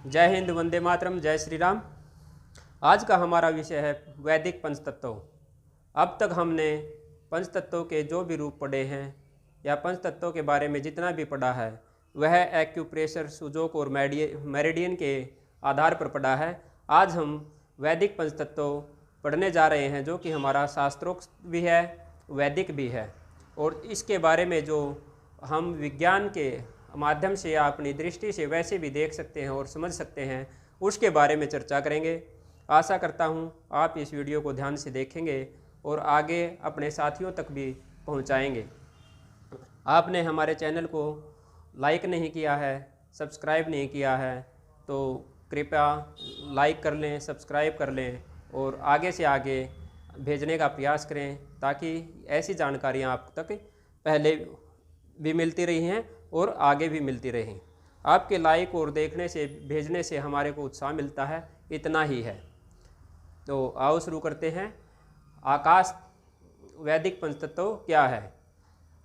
जय हिंद, वंदे मातरम, जय श्री राम। आज का हमारा विषय है वैदिक पंचतत्व। अब तक हमने पंचतत्वों के जो भी रूप पढ़े हैं या पंचतत्वों के बारे में जितना भी पढ़ा है वह एक्यूप्रेशर, सुजोक और मेरिडियन के आधार पर पढ़ा है। आज हम वैदिक पंचतत्व पढ़ने जा रहे हैं जो कि हमारा शास्त्रोक्त भी है, वैदिक भी है, और इसके बारे में जो हम विज्ञान के माध्यम से या अपनी दृष्टि से वैसे भी देख सकते हैं और समझ सकते हैं, उसके बारे में चर्चा करेंगे। आशा करता हूं आप इस वीडियो को ध्यान से देखेंगे और आगे अपने साथियों तक भी पहुंचाएंगे। आपने हमारे चैनल को लाइक नहीं किया है, सब्सक्राइब नहीं किया है, तो कृपया लाइक कर लें, सब्सक्राइब कर लें और आगे से आगे भेजने का प्रयास करें ताकि ऐसी जानकारियाँ आप तक पहले भी मिलती रही हैं और आगे भी मिलती रहें। आपके लाइक और देखने से, भेजने से हमारे को उत्साह मिलता है, इतना ही है। तो आओ शुरू करते हैं। आकाश वैदिक पंचतत्व क्या है?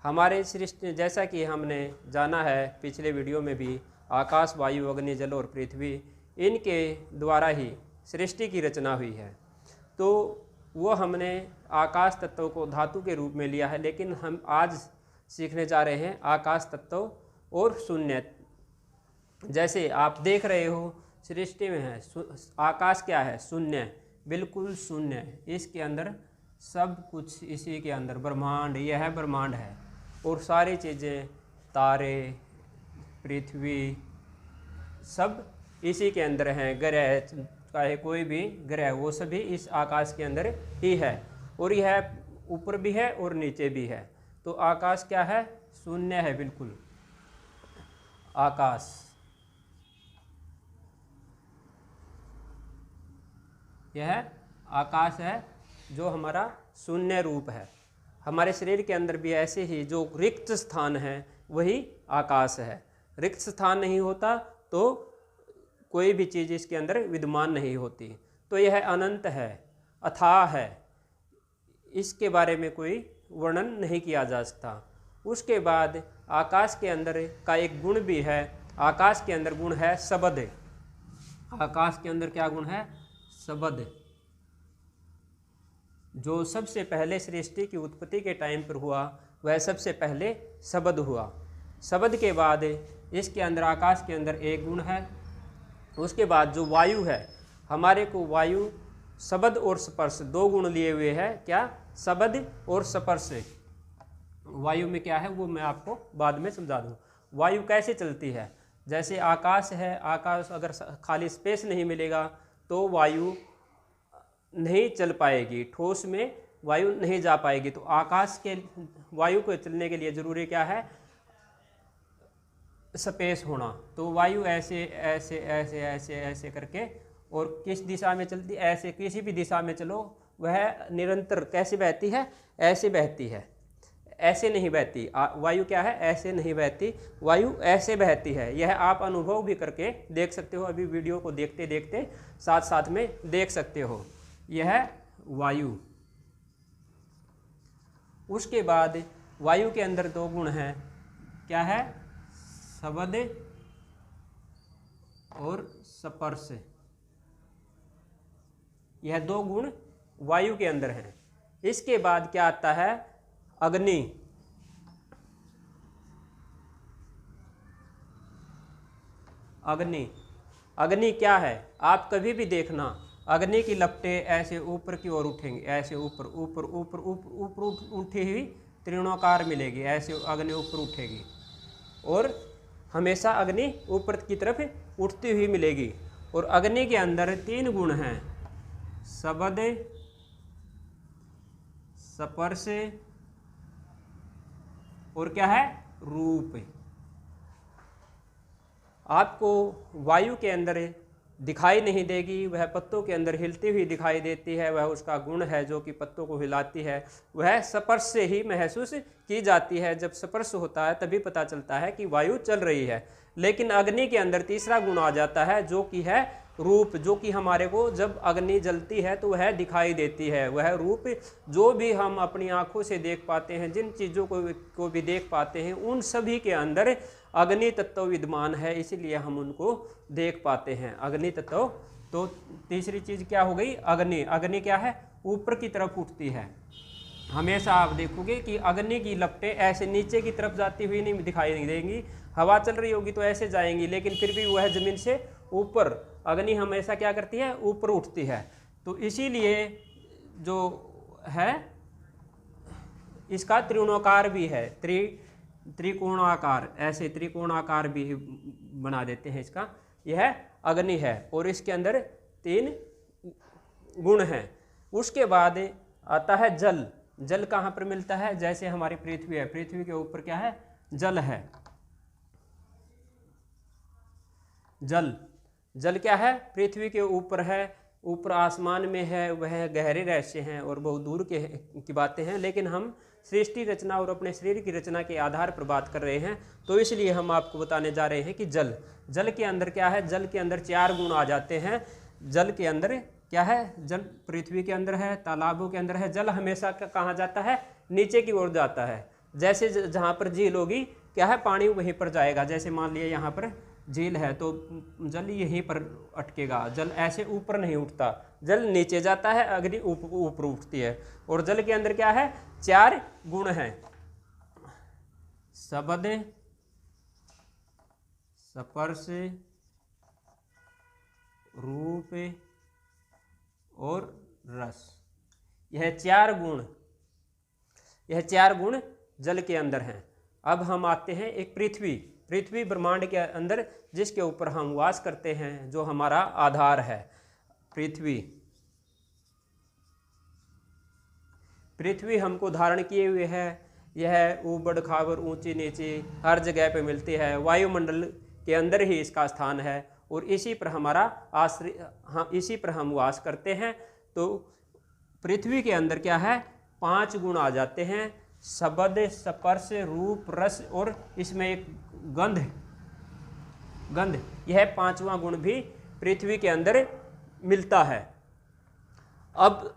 हमारे सृष्टि, जैसा कि हमने जाना है पिछले वीडियो में भी, आकाश, वायु, अग्नि, जल और पृथ्वी, इनके द्वारा ही सृष्टि की रचना हुई है। तो वो हमने आकाश तत्व को धातु के रूप में लिया है, लेकिन हम आज सीखने जा रहे हैं आकाश तत्व और शून्य। जैसे आप देख रहे हो सृष्टि में है, आकाश क्या है? शून्य, बिल्कुल शून्य। इसके अंदर सब कुछ, इसी के अंदर ब्रह्मांड, यह है ब्रह्मांड है, और सारी चीज़ें, तारे, पृथ्वी, सब इसी के अंदर हैं। ग्रह, चाहे कोई भी ग्रह, वो सभी इस आकाश के अंदर ही है, और यह ऊपर भी है और नीचे भी है। तो आकाश क्या है? शून्य है, बिल्कुल। आकाश यह आकाश है जो हमारा शून्य रूप है। हमारे शरीर के अंदर भी ऐसे ही जो रिक्त स्थान है वही आकाश है। रिक्त स्थान नहीं होता तो कोई भी चीज़ इसके अंदर विद्यमान नहीं होती। तो यह अनंत है, अथाह है, इसके बारे में कोई वर्णन नहीं किया जा सकता। उसके बाद आकाश के अंदर का एक गुण भी है। आकाश के अंदर गुण है शब्द। आकाश के अंदर क्या गुण है? शब्द। जो सबसे पहले सृष्टि की उत्पत्ति के टाइम पर हुआ वह सबसे पहले शब्द हुआ। शब्द के बाद इसके अंदर, आकाश के अंदर एक गुण है। उसके बाद जो वायु है, हमारे को वायु, शब्द और स्पर्श दो गुण लिए हुए हैं। क्या? शब्द और स्पर्श। वायु में क्या है वो मैं आपको बाद में समझा दूँ। वायु कैसे चलती है? जैसे आकाश है, आकाश अगर खाली स्पेस नहीं मिलेगा तो वायु नहीं चल पाएगी, ठोस में वायु नहीं जा पाएगी। तो आकाश के वायु को चलने के लिए ज़रूरी क्या है? स्पेस होना। तो वायु ऐसे ऐसे ऐसे ऐसे ऐसे करके, और किस दिशा में चलती? ऐसे, किसी भी दिशा में चलो वह निरंतर कैसे बहती है? ऐसे बहती है, ऐसे नहीं बहती। वायु क्या है? ऐसे नहीं बहती, वायु ऐसे बहती है। यह आप अनुभव भी करके देख सकते हो। अभी वीडियो को देखते देखते साथ साथ में देख सकते हो। यह वायु। उसके बाद वायु के अंदर दो गुण हैं। क्या है? शब्द और स्पर्श। यह दो गुण वायु के अंदर हैं। इसके बाद क्या आता है? अग्नि। अग्नि, अग्नि क्या है? आप कभी भी देखना, अग्नि की लपटें ऐसे ऊपर की ओर उठेंगी, ऐसे ऊपर ऊपर ऊपर ऊपर ऊपर उठी हुई त्रिकोणाकार मिलेगी। ऐसे अग्नि ऊपर उठेगी और हमेशा अग्नि ऊपर की तरफ उठती हुई मिलेगी। और अग्नि के अंदर तीन गुण हैं: शब्द, स्पर्श और क्या है? रूप। आपको वायु के अंदर दिखाई नहीं देगी, वह पत्तों के अंदर हिलती हुई दिखाई देती है। वह उसका गुण है जो कि पत्तों को हिलाती है। वह स्पर्श से ही महसूस की जाती है। जब स्पर्श होता है तभी पता चलता है कि वायु चल रही है। लेकिन अग्नि के अंदर तीसरा गुण आ जाता है जो कि है रूप, जो कि हमारे को जब अग्नि जलती है तो वह दिखाई देती है। वह रूप जो भी हम अपनी आंखों से देख पाते हैं, जिन चीज़ों को भी देख पाते हैं, उन सभी के अंदर अग्नि तत्व विद्यमान है, इसीलिए हम उनको देख पाते हैं, अग्नि तत्व। तो तीसरी चीज क्या हो गई, अग्नि। अग्नि क्या है, ऊपर की तरफ उठती है। हमेशा आप देखोगे कि अग्नि की लपटें ऐसे नीचे की तरफ जाती हुई नहीं दिखाई नहीं देंगी, हवा चल रही होगी तो ऐसे जाएंगी, लेकिन फिर भी वह जमीन से ऊपर, अग्नि हमेशा क्या करती है, ऊपर उठती है। तो इसीलिए जो है इसका त्रिकोणाकार भी है, त्रिकोणाकार, ऐसे त्रिकोणाकार भी बना देते हैं इसका, यह अग्नि है और इसके अंदर 3 गुण हैं। उसके बाद आता है जल। जल कहाँ पर मिलता है, जैसे हमारी पृथ्वी है, पृथ्वी के ऊपर क्या है, जल है। जल, जल क्या है, पृथ्वी के ऊपर है, ऊपर आसमान में है, वह गहरे रहस्य हैं और बहुत दूर की बातें हैं, लेकिन हम सृष्टि रचना और अपने शरीर की रचना के आधार पर बात कर रहे हैं, तो इसलिए हम आपको बताने जा रहे हैं कि जल। जल के अंदर क्या है, जल के अंदर 4 गुण आ जाते हैं। जल के अंदर क्या है, जल पृथ्वी के अंदर है, तालाबों के अंदर है। जल हमेशा कहाँ जाता है, नीचे की ओर जाता है। जैसे जहाँ पर झील होगी क्या है, पानी वहीं पर जाएगा। जैसे मान लिया यहाँ पर झील है तो जल यहीं पर अटकेगा, जल ऐसे ऊपर नहीं उठता, जल नीचे जाता है, अग्नि ऊपर उठती है। और जल के अंदर क्या है, 4 गुण हैं, शब्द, स्पर्श, रूप और रस। यह 4 गुण, यह 4 गुण जल के अंदर हैं। अब हम आते हैं एक पृथ्वी। पृथ्वी ब्रह्मांड के अंदर जिसके ऊपर हम वास करते हैं, जो हमारा आधार है, पृथ्वी। पृथ्वी हमको धारण किए हुए है, यह ऊबड़ खाबड़ ऊंची नीची हर जगह पे मिलती है, वायुमंडल के अंदर ही इसका स्थान है और इसी पर हमारा आश्रय, हाँ इसी पर हम वास करते हैं। तो पृथ्वी के अंदर क्या है, 5 गुण आ जाते हैं, शब्द, स्पर्श, रूप, रस और इसमें एक गंध। गंध, यह 5वां गुण भी पृथ्वी के अंदर मिलता है। अब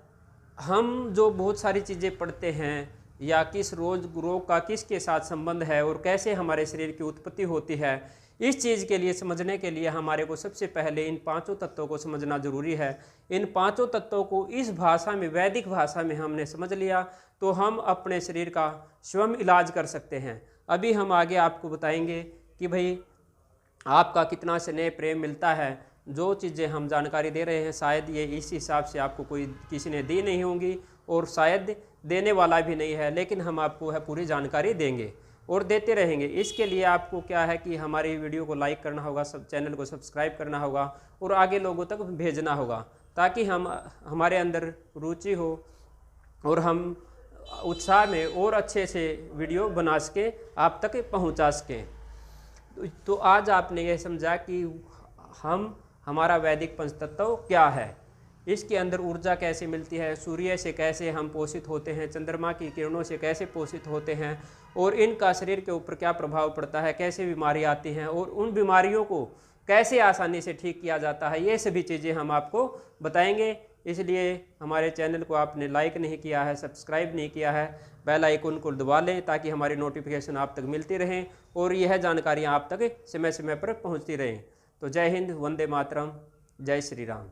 हम जो बहुत सारी चीज़ें पढ़ते हैं, या किस रोग का किसके साथ संबंध है और कैसे हमारे शरीर की उत्पत्ति होती है, इस चीज़ के लिए, समझने के लिए हमारे को सबसे पहले इन 5 तत्वों को समझना जरूरी है। इन 5 तत्वों को इस भाषा में, वैदिक भाषा में हमने समझ लिया तो हम अपने शरीर का स्वयं इलाज कर सकते हैं। अभी हम आगे आपको बताएंगे कि भाई आपका कितना स्नेह प्रेम मिलता है। जो चीज़ें हम जानकारी दे रहे हैं शायद ये इस हिसाब से आपको कोई किसी ने दी नहीं होंगी और शायद देने वाला भी नहीं है, लेकिन हम आपको है पूरी जानकारी देंगे और देते रहेंगे। इसके लिए आपको क्या है कि हमारी वीडियो को लाइक करना होगा, सब चैनल को सब्सक्राइब करना होगा और आगे लोगों तक भेजना होगा, ताकि हमारे अंदर रुचि हो और हम उत्साह में और अच्छे से वीडियो बना सकें, आप तक पहुंचा सकें। तो आज आपने यह समझा कि हमारा वैदिक पंचतत्व क्या है, इसके अंदर ऊर्जा कैसे मिलती है, सूर्य से कैसे हम पोषित होते हैं, चंद्रमा की किरणों से कैसे पोषित होते हैं और इनका शरीर के ऊपर क्या प्रभाव पड़ता है, कैसे बीमारी आती हैं और उन बीमारियों को कैसे आसानी से ठीक किया जाता है, ये सभी चीज़ें हम आपको बताएंगे। इसलिए हमारे चैनल को आपने लाइक नहीं किया है, सब्सक्राइब नहीं किया है, बेल आइकन को दबा लें ताकि हमारी नोटिफिकेशन आप तक मिलती रहें और यह जानकारियाँ आप तक समय समय पर पहुँचती रहें। तो जय हिंद, वंदे मातरम, जय श्री राम।